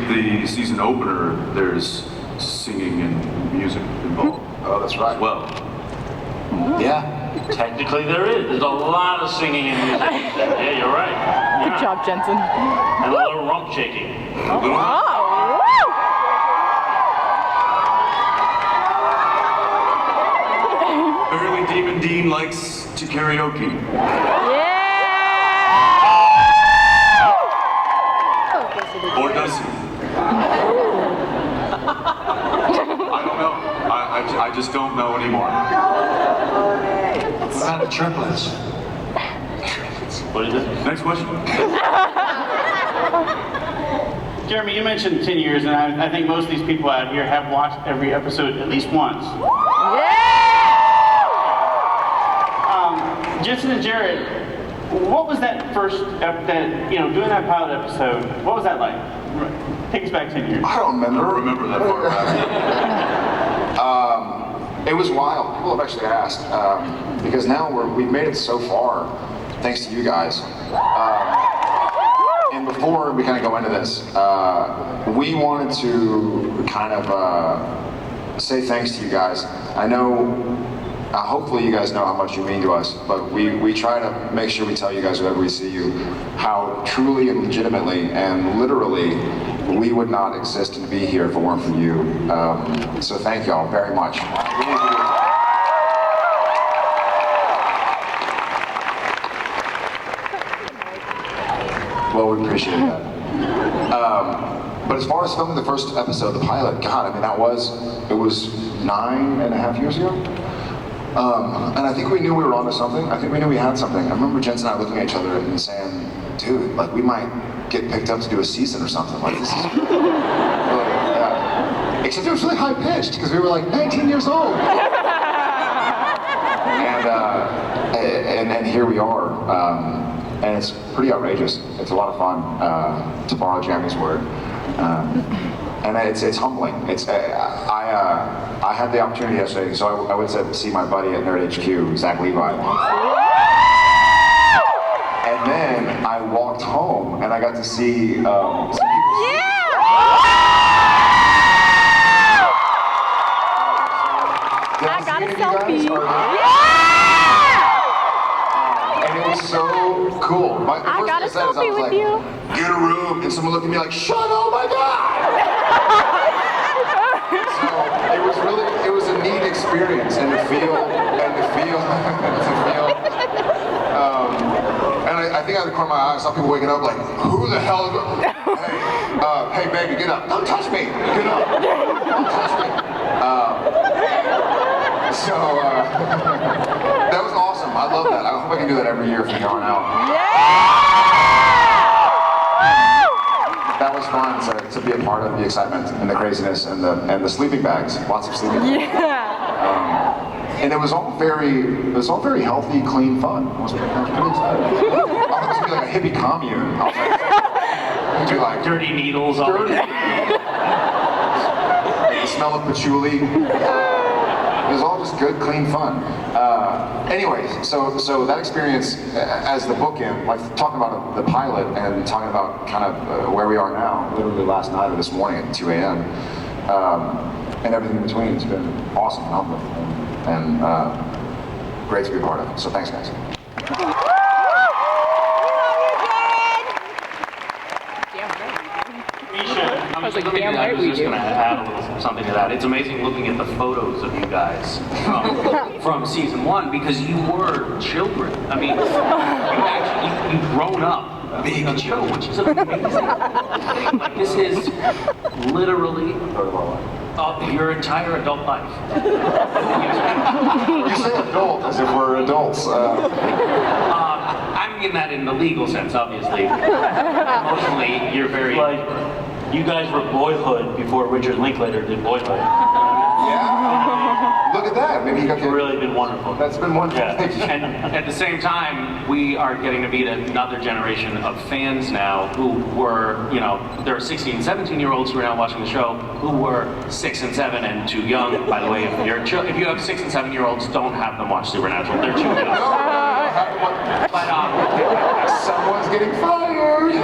the season opener, there's singing and music involved. Oh, that's right. As well. Yeah. Technically there is. There's a lot of singing and music. Yeah, you're right. Good Yeah. job, Jensen. And a little rump shaking. Oh, Apparently Demon Dean likes to karaoke. yeah! Or does he? I don't know. I just don't know anymore. What about the triplets? What is it? Next question. Jeremy, you mentioned 10 years, and I think most of these people out here have watched every episode at least once. Jensen and Jared, what was that first, doing that pilot episode, what was that like? Take us back 10 years. I don't I remember. don't remember that far back. It was wild. People have actually asked because now we've made it so far, thanks to you guys. And before we kind of go into this, we wanted to kind of say thanks to you guys. I know. Hopefully you guys know how much you mean to us, but we try to make sure we tell you guys whenever we see you how truly and legitimately and literally we would not exist and be here if it weren't for you. So thank y'all very much. Well, we appreciate that. But as far as filming the first episode, the pilot, God, I mean, it was 9.5 years ago. And I think we knew we were onto something. I think we knew we had something. I remember Jensen and I looking at each other and saying, dude, like we might get picked up to do a season or something. Like this is yeah. Except it was really high pitched because we were like 19 years old. And here we are. And it's pretty outrageous. It's a lot of fun, to borrow Jeremy's word. And it's humbling. I had the opportunity yesterday, so I went to see my buddy at Nerd HQ, Zach Levi. And then I walked home and I got to see some people. I got a selfie. And it was so cool. I got a selfie with you. Get a room, and someone looked at me like, shut up, oh my God! So it was a neat experience, and to feel, and I think out of the corner of my eye, I saw people waking up like, who the hell is, hey baby, get up. Don't touch me, get up. Don't touch me. That was awesome. I love that. I hope I can do that every year from here on out. That was fun to be a part of the excitement and the craziness and the sleeping bags. Lots of sleeping bags. And it was all very healthy, clean fun. I was pretty excited. I thought it was gonna be like a hippie commune. I was like, do like Dirty needles all dirty. Like the smell of patchouli. It was all just good, clean fun. Anyways, so that experience as the bookend, like talking about the pilot and talking about kind of where we are now, literally last night or this morning at 2 a.m. And everything in between, it's been awesome and humbling and great to be a part of. So thanks, guys. I was like, Let me damn do that. right I was we just do. going to add a little something to that. It's amazing looking at the photos of you guys from season 1 because you were children. I mean, you've grown up being a show, which is amazing. Like this is literally your entire adult life. You say adult as if we're adults. I mean that in the legal sense, obviously. Emotionally, you're very Like, you guys were Boyhood before Richard Linklater did Boyhood. Yeah. Look at that. Maybe you got It's the. really been wonderful. That's been wonderful. Yeah. Thank you. And at the same time, we are getting to meet another generation of fans now who were, there are 16 and 17-year-olds who are now watching the show who were 6 and 7 and too young. By the way, if you have 6 and 7-year-olds, don't have them watch Supernatural. They're too young. But Someone's getting fired.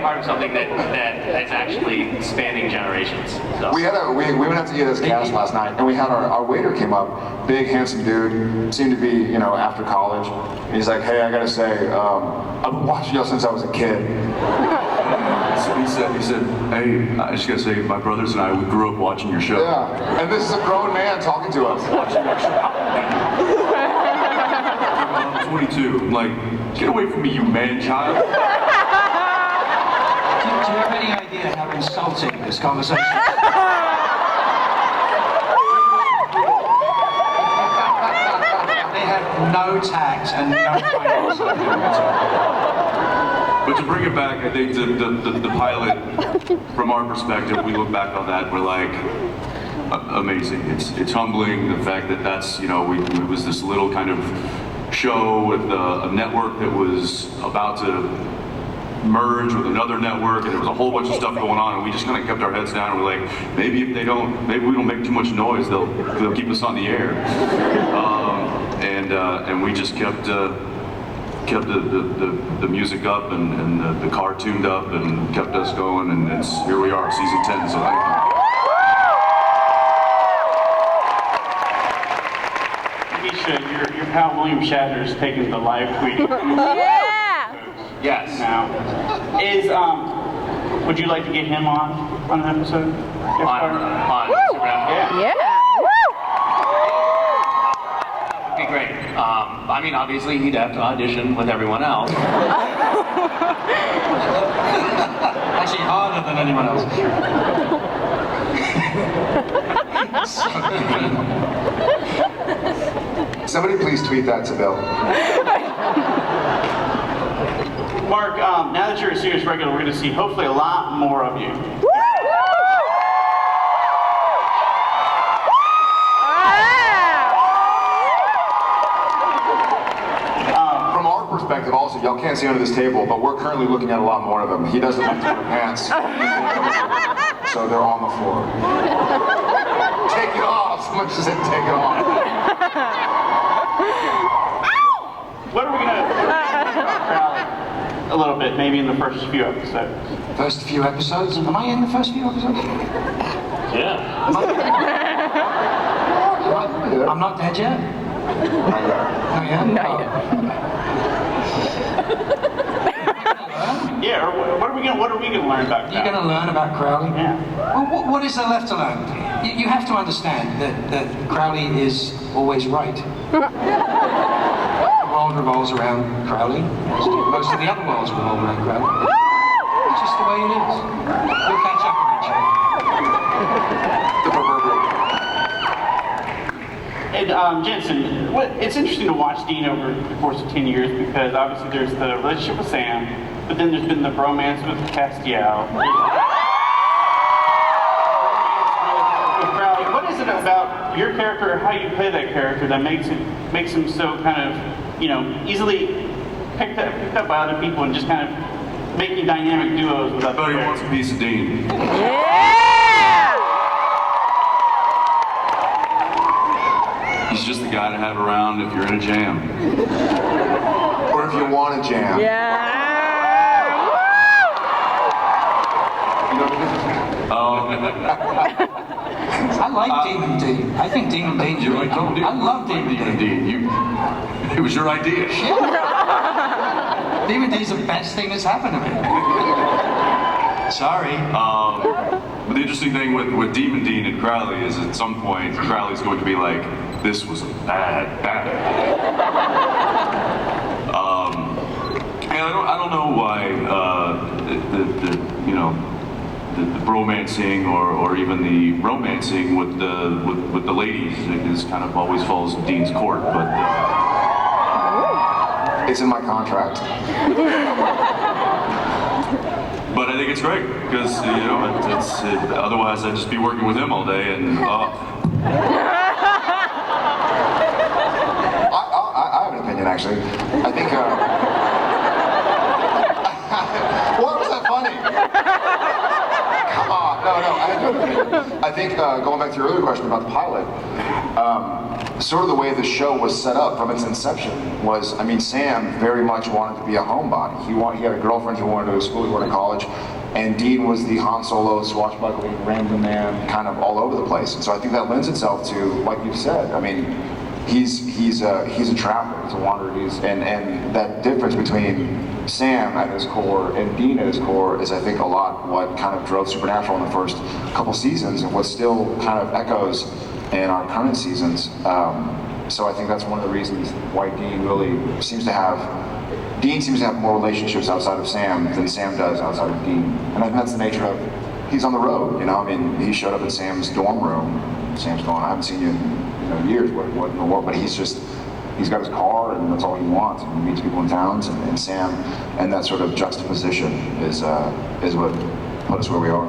part of something that's actually spanning generations. So. We went out to eat at this cast last night, and we had our waiter came up, big handsome dude, seemed to be after college. And he's like, hey, I gotta say, I've been watching y'all since I was a kid. He said, hey, I just gotta say, my brothers and I, we grew up watching your show. Yeah, and this is a grown man talking to us. I'm 22. I'm like, get away from me, you man-child. Do you have any idea how insulting this conversation is? They have no tact and no kindness. But to bring it back, I think the pilot, from our perspective, we look back on that, we're like, amazing. It's humbling, the fact that that's, it was this little kind of show with a network that was about to merge with another network, and there was a whole bunch of stuff going on, and we just kind of kept our heads down, and we're like, maybe we don't make too much noise, they'll keep us on the air. And we just kept the music up and the car tuned up and kept us going, and here we are, season 10. So thank you. Your pal William Shatner's taking the live tweet. Yeah. Yes. Now, would you like to get him on an episode? On Instagram. Yeah. Yeah. That'd be great. I mean, obviously, he'd have to audition with everyone else. Actually, harder than anyone else. Somebody please tweet that to Bill. Mark, now that you're a series regular, we're going to see hopefully a lot more of you. From our perspective also, y'all can't see under this table, but we're currently looking at a lot more of them. He doesn't like to wear pants, so they're on the floor. Take it off! Someone just said take it off. What are we going to a little bit, maybe in the first few episodes? First few episodes? Am I in the first few episodes? Yeah. I'm not dead yet? Not yet? Not yet. Yeah, or what are we going to learn about You're that? going to learn about Crowley? Yeah. Well, what is there left to learn? You have to understand that Crowley is always right. The world revolves around Crowley. Most of the other worlds revolve around Crowley. It's just the way it is. We'll catch up eventually. The proverbial. And Jensen, it's interesting to watch Dean over the course of 10 years because obviously there's the relationship with Sam, but then there's been the bromance with Castiel. With Crowley. What is it about your character or how you play that character that makes him so kind of, easily picked up by other people and just kind of making dynamic duos with other Everybody characters? wants a piece of Dean. Yeah. He's just the guy to have around if you're in a jam. Or if you want to jam. Yeah. I like Demon Dean. I think Demon Dean's You really like cool. Dean? I love Demon Dean. It was your idea. Demon Dean's the best thing that's happened to me. Sorry. But the interesting thing with Demon Dean and Crowley is at some point Crowley's going to be like, this was a bad. And I don't know why the bromancing or even the romancing with the ladies is kind of always falls in Dean's court, but It's in my contract. but I think it's great because otherwise I'd just be working with him all day and I have an opinion actually. I think. What was that funny? Come on, no. I I think going back to your earlier question about the pilot, sort of the way the show was set up from its inception was, I mean, Sam very much wanted to be a homebody. He had a girlfriend, he wanted to go to school, he wanted to college, and Dean was the Han Solo, swashbuckling, random man, kind of all over the place. And so I think that lends itself to, like you've said, I mean, he's a traveler, he's a wanderer, and that difference between Sam at his core and Dean at his core is, I think, a lot what kind of drove Supernatural in the first couple seasons and what still kind of echoes in our current seasons. So I think that's one of the reasons why Dean seems to have more relationships outside of Sam than Sam does outside of Dean. And I think that's the nature of, he's on the road, you know? I mean, he showed up in Sam's dorm room. Sam's going, I haven't seen you in years, what in the world? But he's got his car and that's all he wants. And he meets people in towns and Sam, and that sort of juxtaposition is what put us where we are.